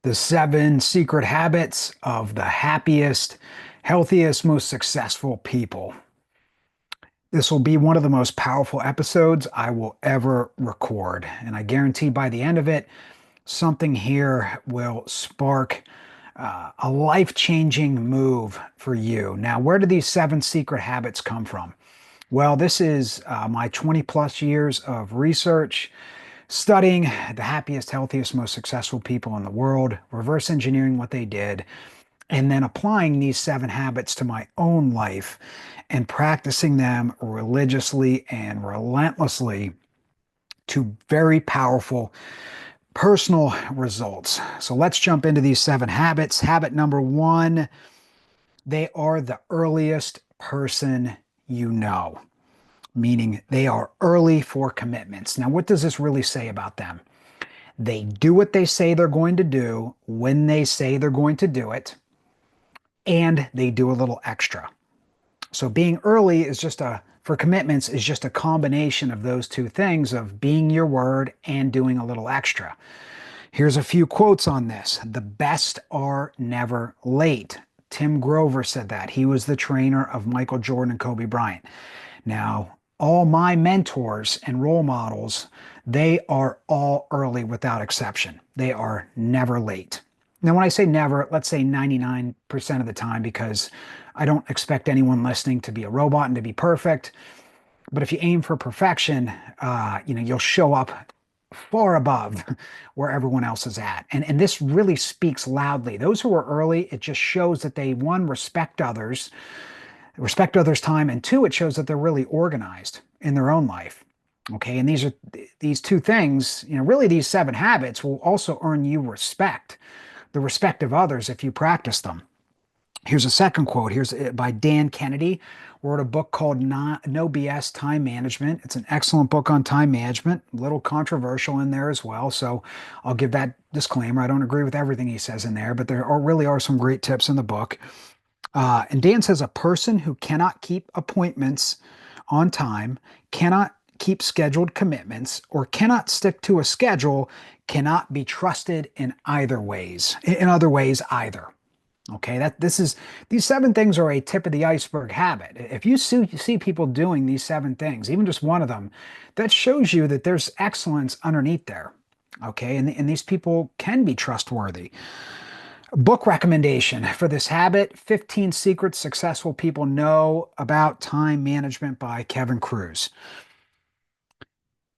The seven secret habits of the happiest, healthiest, most successful people. This will be one of the most powerful episodes I will ever record. And I guarantee by the end of it, something here will spark a life-changing move for you. Now, where do these seven secret habits come from? Well, this is my 20 plus years of research studying the happiest, healthiest, most successful people in the world, reverse engineering what they did, and then applying these seven habits to my own life and practicing them religiously and relentlessly to very powerful personal results. So let's jump into these seven habits. Habit number one, they are the earliest person you know, meaning they are early for commitments. Now, what does this really say about them? They do what they say they're going to do when they say they're going to do it, and they do a little extra. So being early is for commitments is just a combination of those two things of being your word and doing a little extra. Here's a few quotes on this. The best are never late. Tim Grover said that. He was the trainer of Michael Jordan and Kobe Bryant. Now, all my mentors and role models, they are all early without exception. They are never late. Now, when I say never, let's say 99% of the time, because I don't expect anyone listening to be a robot and to be perfect. But if you aim for perfection, you'll show up far above where everyone else is at. And this really speaks loudly. Those who are early, it just shows that they, one, respect others' time, and two, it shows that they're really organized in their own life. Okay, and these two things, really these seven habits will also earn you respect, the respect of others if you practice them. Here's a second quote. Here's by Dan Kennedy, wrote a book called No BS Time Management. It's an excellent book on time management, a little controversial in there as well. So I'll give that disclaimer. I don't agree with everything he says in there, but really are some great tips in the book. And Dan says a person who cannot keep appointments on time, cannot keep scheduled commitments, or cannot stick to a schedule cannot be trusted in other ways either. Okay, these seven things are a tip of the iceberg habit. If you see people doing these seven things, even just one of them, that shows you that there's excellence underneath there. Okay, and these people can be trustworthy. Book recommendation for this habit: 15 Secrets Successful People Know About Time Management by Kevin Kruse.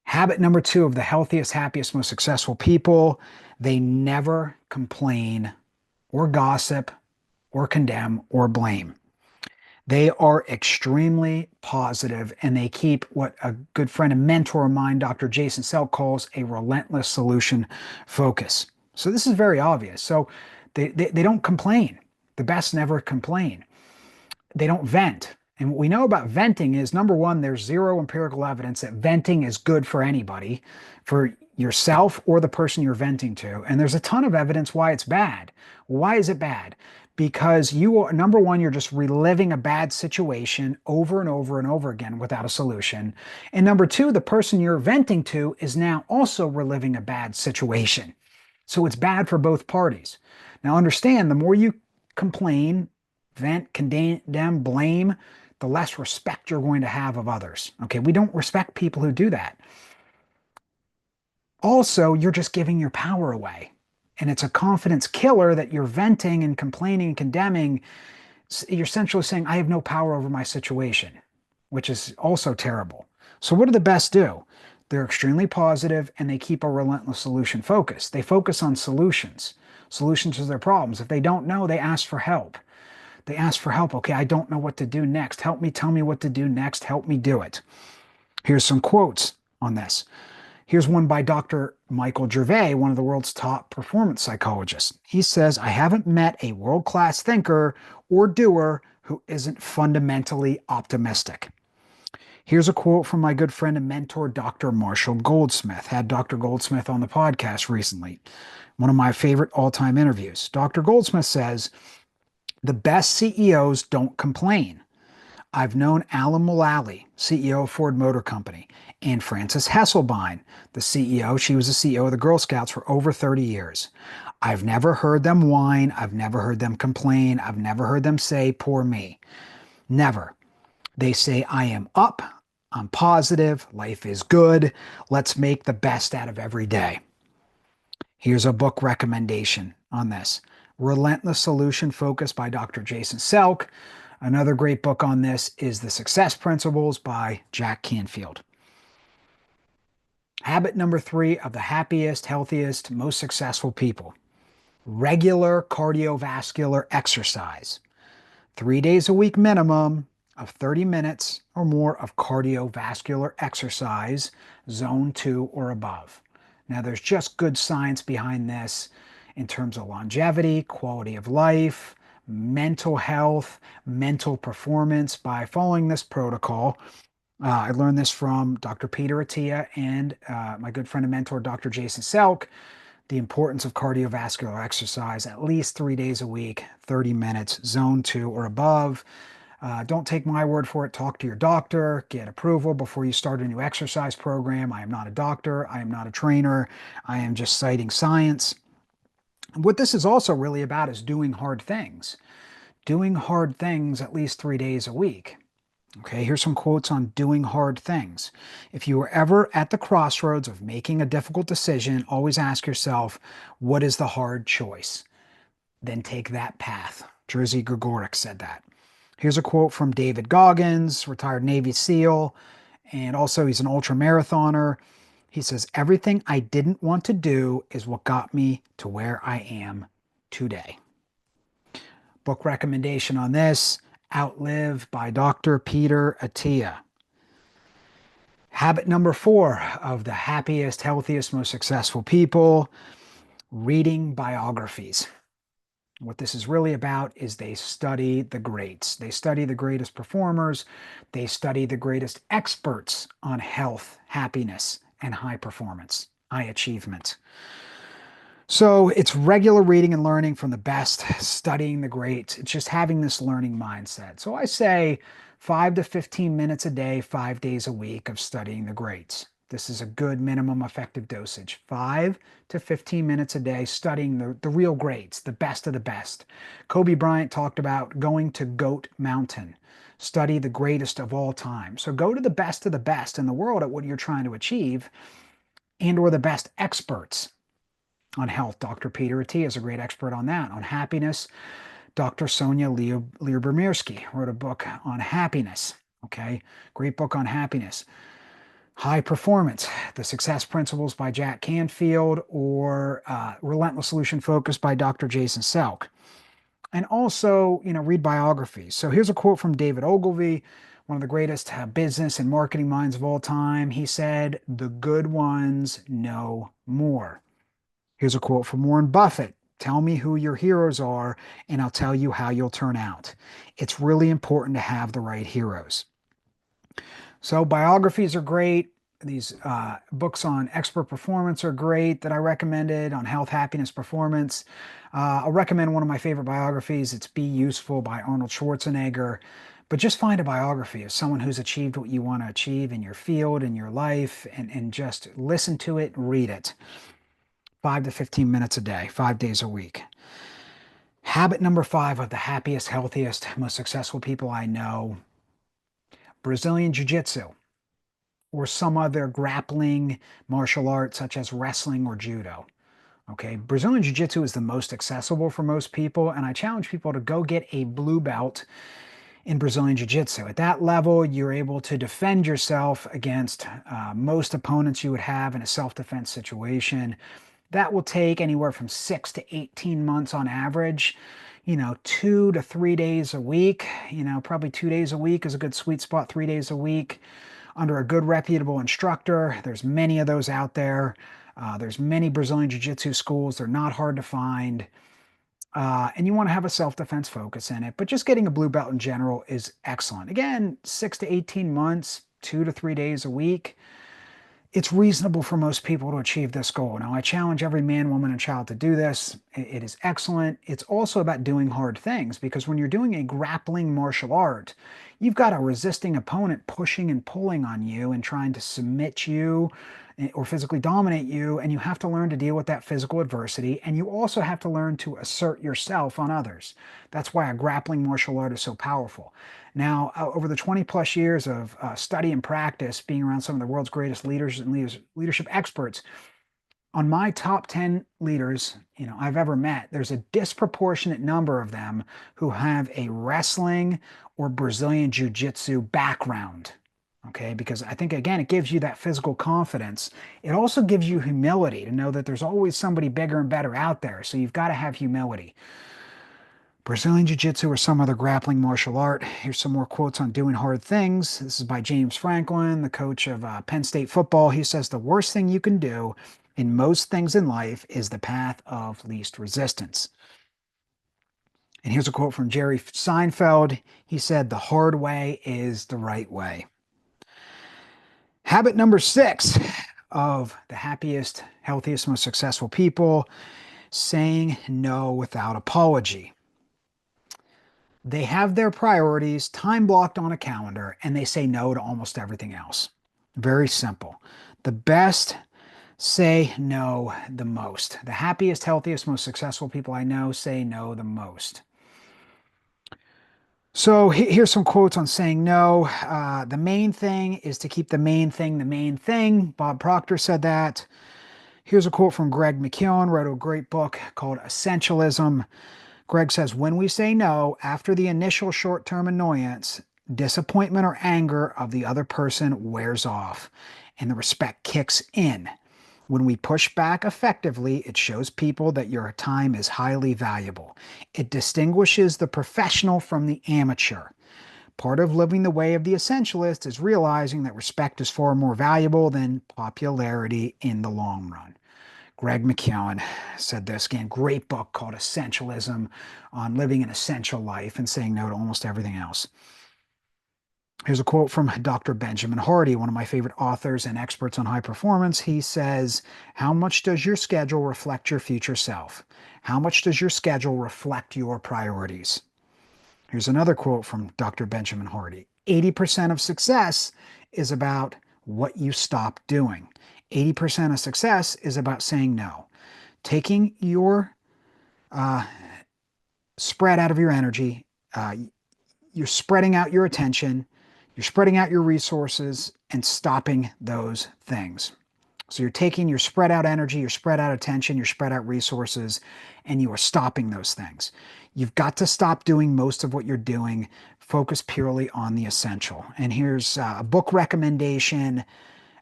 Habit number two of the healthiest, happiest, most successful people: they never complain or gossip or condemn or blame. They are extremely positive, and they keep what a good friend and mentor of mine, Dr. Jason Selk, calls a relentless solution focus. So this is very obvious. So they don't complain. The best never complain. They don't vent. And what we know about venting is, number one, there's zero empirical evidence that venting is good for anybody, for yourself or the person you're venting to. And there's a ton of evidence why it's bad. Why is it bad? Because number one, you're just reliving a bad situation over and over and over again without a solution. And number two, the person you're venting to is now also reliving a bad situation. So it's bad for both parties. Now understand, the more you complain, vent, condemn, blame, the less respect you're going to have of others. Okay, we don't respect people who do that. Also, you're just giving your power away. And it's a confidence killer that you're venting and complaining and condemning. You're essentially saying, I have no power over my situation, which is also terrible. So what do the best do? They're extremely positive, and they keep a relentless solution focus. They focus on solutions to their problems. If they don't know, they ask for help. They ask for help. Okay, I don't know what to do next. Help me, tell me what to do next. Help me do it. Here's some quotes on this. Here's one by Dr. Michael Gervais, one of the world's top performance psychologists. He says, I haven't met a world-class thinker or doer who isn't fundamentally optimistic. Here's a quote from my good friend and mentor, Dr. Marshall Goldsmith. Had Dr. Goldsmith on the podcast recently. One of my favorite all-time interviews. Dr. Goldsmith says, the best CEOs don't complain. I've known Alan Mulally, CEO of Ford Motor Company, and Frances Hesselbein, the CEO. She was the CEO of the Girl Scouts for over 30 years. I've never heard them whine. I've never heard them complain. I've never heard them say, poor me. Never. They say, I am up. I'm positive. Life is good. Let's make the best out of every day. Here's a book recommendation on this. Relentless Solution Focus by Dr. Jason Selk. Another great book on this is The Success Principles by Jack Canfield. Habit number 3 of the happiest, healthiest, most successful people. Regular cardiovascular exercise. 3 days a week minimum of 30 minutes or more of cardiovascular exercise, zone 2 or above. Now, there's just good science behind this in terms of longevity, quality of life, mental health, mental performance by following this protocol. I learned this from Dr. Peter Attia and my good friend and mentor, Dr. Jason Selk, the importance of cardiovascular exercise, at least 3 days a week, 30 minutes, zone 2 or above. Don't take my word for it. Talk to your doctor, get approval before you start a new exercise program. I am not a doctor. I am not a trainer. I am just citing science. What this is also really about is doing hard things. Doing hard things at least 3 days a week. Okay, here's some quotes on doing hard things. If you are ever at the crossroads of making a difficult decision, always ask yourself, what is the hard choice? Then take that path. Jerzy Gregorek said that. Here's a quote from David Goggins, retired Navy SEAL, and also he's an ultra marathoner. He says, everything I didn't want to do is what got me to where I am today. Book recommendation on this, Outlive by Dr. Peter Attia. Habit number 4 of the happiest, healthiest, most successful people, reading biographies. What this is really about is they study the greats. They study the greatest performers. They study the greatest experts on health, happiness, and high performance, high achievement. So it's regular reading and learning from the best, studying the greats. It's just having this learning mindset. So I say 5 to 15 minutes a day, 5 days a week of studying the greats. This is a good minimum effective dosage. 5 to 15 minutes a day studying the real greats, the best of the best. Kobe Bryant talked about going to Goat Mountain. Study the greatest of all time. So go to the best of the best in the world at what you're trying to achieve and or the best experts on health. Dr. Peter Attia is a great expert on that. On happiness, Dr. Sonia Lyubomirsky wrote a book on happiness. Okay, great book on happiness. High Performance, The Success Principles by Jack Canfield, or Relentless Solution Focus by Dr. Jason Selk. And also, read biographies. So here's a quote from David Ogilvy, one of the greatest business and marketing minds of all time. He said, "The good ones know more." Here's a quote from Warren Buffett. Tell me who your heroes are, and I'll tell you how you'll turn out. It's really important to have the right heroes. So biographies are great. These books on expert performance are great that I recommended on health, happiness, performance. I'll recommend one of my favorite biographies. It's Be Useful by Arnold Schwarzenegger. But just find a biography of someone who's achieved what you want to achieve in your field, in your life, and just listen to it, read it. 5 to 15 minutes a day, 5 days a week. Habit number 5 of the happiest, healthiest, most successful people I know, Brazilian Jiu-Jitsu, or some other grappling martial art such as wrestling or judo. Okay, Brazilian Jiu-Jitsu is the most accessible for most people, and I challenge people to go get a blue belt in Brazilian Jiu-Jitsu. At that level, you're able to defend yourself against most opponents you would have in a self-defense situation. That will take anywhere from 6 to 18 months on average, 2 to 3 days a week, probably 2 days a week is a good sweet spot, 3 days a week under a good reputable instructor. There's many of those out there. There's many Brazilian Jiu-Jitsu schools. They're not hard to find. And you want to have a self-defense focus in it, but just getting a blue belt in general is excellent. Again, 6 to 18 months, 2 to 3 days a week. It's reasonable for most people to achieve this goal. Now, I challenge every man, woman, and child to do this. It is excellent. It's also about doing hard things because when you're doing a grappling martial art, you've got a resisting opponent pushing and pulling on you and trying to submit you or physically dominate you, and you have to learn to deal with that physical adversity, and you also have to learn to assert yourself on others. That's why a grappling martial art is so powerful. Now, over the 20 plus years of study and practice, being around some of the world's greatest leaders and leadership experts, on my top 10 leaders, I've ever met, there's a disproportionate number of them who have a wrestling or Brazilian jiu-jitsu background. Okay, because I think again, it gives you that physical confidence. It also gives you humility to know that there's always somebody bigger and better out there. So you've got to have humility. Brazilian Jiu-Jitsu or some other grappling martial art. Here's some more quotes on doing hard things. This is by James Franklin, the coach of Penn State football. He says, the worst thing you can do in most things in life is the path of least resistance. And here's a quote from Jerry Seinfeld. He said, the hard way is the right way. Habit number 6 of the happiest, healthiest, most successful people, saying no without apology. They have their priorities time blocked on a calendar and they say no to almost everything else. Very simple. The best say no the most. The happiest, healthiest, most successful people I know say no the most. So here's some quotes on saying no. The main thing is to keep the main thing the main thing. Bob Proctor said that. Here's a quote from Greg McKeown, wrote a great book called Essentialism. Greg says, when we say no, after the initial short-term annoyance, disappointment or anger of the other person wears off and the respect kicks in. When we push back effectively, it shows people that your time is highly valuable. It distinguishes the professional from the amateur. Part of living the way of the essentialist is realizing that respect is far more valuable than popularity in the long run. Greg McKeown said this. Again, great book called Essentialism on living an essential life and saying no to almost everything else. Here's a quote from Dr. Benjamin Hardy, one of my favorite authors and experts on high performance. He says, how much does your schedule reflect your future self? How much does your schedule reflect your priorities? Here's another quote from Dr. Benjamin Hardy. 80% of success is about what you stop doing. 80% of success is about saying no. Taking your spread out of your energy, you're spreading out your attention, you're spreading out your resources and stopping those things. So you're taking your spread out energy, your spread out attention, your spread out resources, and you are stopping those things. You've got to stop doing most of what you're doing. Focus purely on the essential. And here's a book recommendation,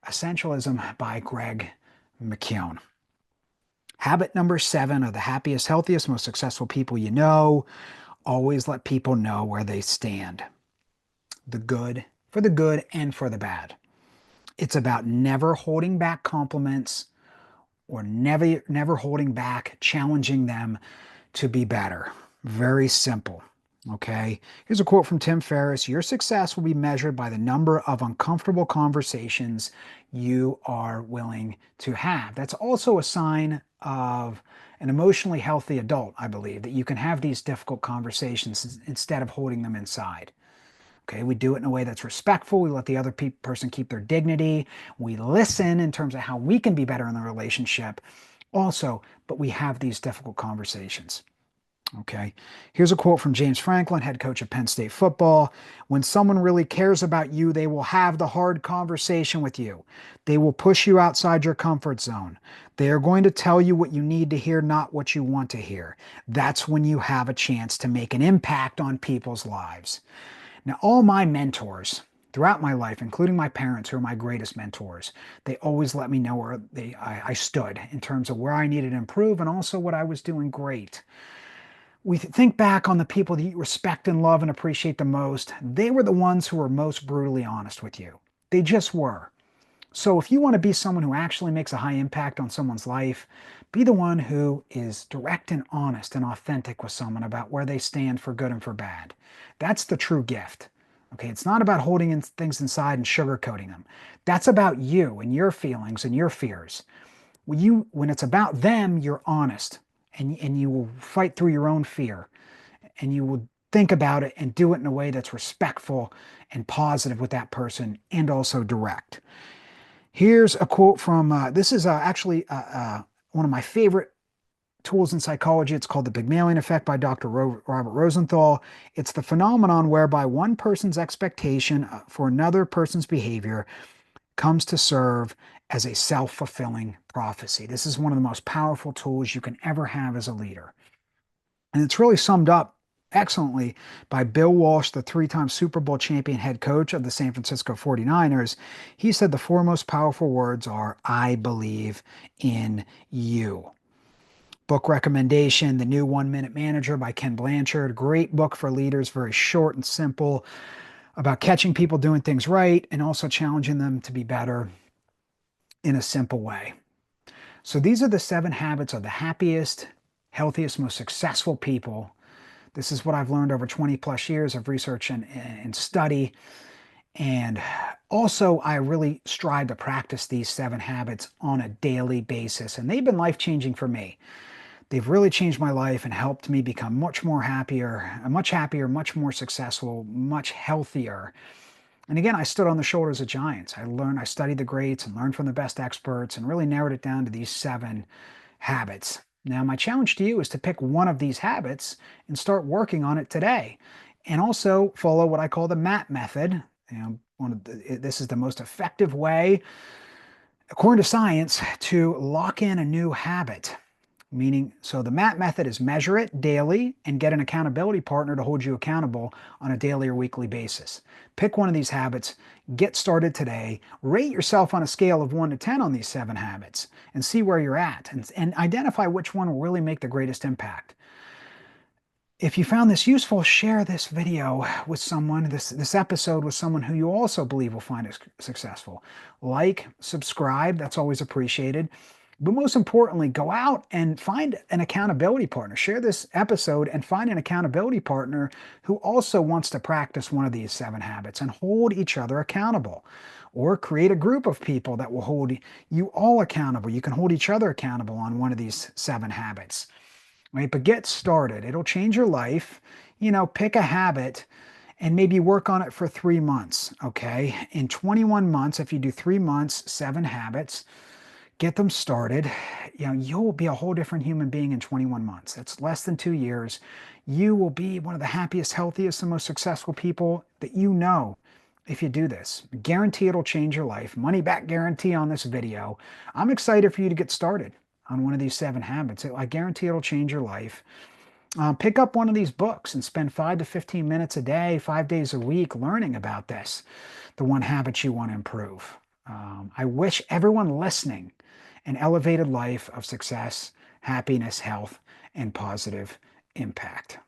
Essentialism by Greg McKeown. Habit number 7 of the happiest, healthiest, most successful people you know, always let people know where they stand. The good, for the good and for the bad. It's about never holding back compliments or never holding back challenging them to be better. Very simple. Okay. Here's a quote from Tim Ferriss. Your success will be measured by the number of uncomfortable conversations you are willing to have. That's also a sign of an emotionally healthy adult, I believe, that you can have these difficult conversations instead of holding them inside. Okay, we do it in a way that's respectful. We let the other person keep their dignity. We listen in terms of how we can be better in the relationship also, but we have these difficult conversations. Okay, here's a quote from James Franklin, head coach of Penn State football. When someone really cares about you, they will have the hard conversation with you. They will push you outside your comfort zone. They are going to tell you what you need to hear, not what you want to hear. That's when you have a chance to make an impact on people's lives. Now, all my mentors throughout my life, including my parents, who are my greatest mentors, they always let me know where I stood in terms of where I needed to improve and also what I was doing great. We think back on the people that you respect and love and appreciate the most. They were the ones who were most brutally honest with you. They just were. So if you want to be someone who actually makes a high impact on someone's life, be the one who is direct and honest and authentic with someone about where they stand for good and for bad. That's the true gift. Okay, it's not about holding things inside and sugarcoating them. That's about you and your feelings and your fears. When it's about them, you're honest and you will fight through your own fear and you will think about it and do it in a way that's respectful and positive with that person and also direct. Here's a quote from this is actually one of my favorite tools in psychology. It's called the Pygmalion effect by Dr. Robert Rosenthal. It's the phenomenon whereby one person's expectation for another person's behavior comes to serve as a self-fulfilling prophecy. This is one of the most powerful tools you can ever have as a leader. And it's really summed up excellently by Bill Walsh, the three-time Super Bowl champion head coach of the San Francisco 49ers. He said the four most powerful words are, "I believe in you." Book recommendation, The New One Minute Manager by Ken Blanchard. Great book for leaders, very short and simple, about catching people doing things right and also challenging them to be better in a simple way. So these are the 7 habits of the happiest, healthiest, most successful people. This is what I've learned over 20 plus years of research and study. And also, I really strive to practice these 7 habits on a daily basis. And they've been life-changing for me. They've really changed my life and helped me become much happier, much more successful, much healthier. And again, I stood on the shoulders of giants. I studied the greats and learned from the best experts and really narrowed it down to these 7 habits. Now, my challenge to you is to pick one of these habits and start working on it today. And also follow what I call the MAP method. This is the most effective way, according to science, to lock in a new habit. Meaning, so the MAP method is measure it daily and get an accountability partner to hold you accountable on a daily or weekly basis. Pick one of these habits, get started today, rate yourself on a scale of 1 to 10 on these 7 habits and see where you're at and identify which one will really make the greatest impact. If you found this useful, share this video with someone, this episode with someone who you also believe will find it successful. Like, subscribe, that's always appreciated. But most importantly, go out and find an accountability partner. Share this episode and find an accountability partner who also wants to practice one of these 7 habits and hold each other accountable. Or create a group of people that will hold you all accountable. You can hold each other accountable on one of these 7 habits. Right? But get started. It'll change your life. Pick a habit and maybe work on it for 3 months. Okay. In 21 months, if you do 3 months, 7 habits, get them started. You'll be a whole different human being in 21 months. That's less than 2 years. You will be one of the happiest, healthiest, and most successful people that you know if you do this. Guarantee it'll change your life. Money back guarantee on this video. I'm excited for you to get started on one of these 7 habits. I guarantee it'll change your life. Pick up one of these books and spend 5 to 15 minutes a day, 5 days a week learning about this, the one habit you want to improve. I wish everyone listening an elevated life of success, happiness, health, and positive impact.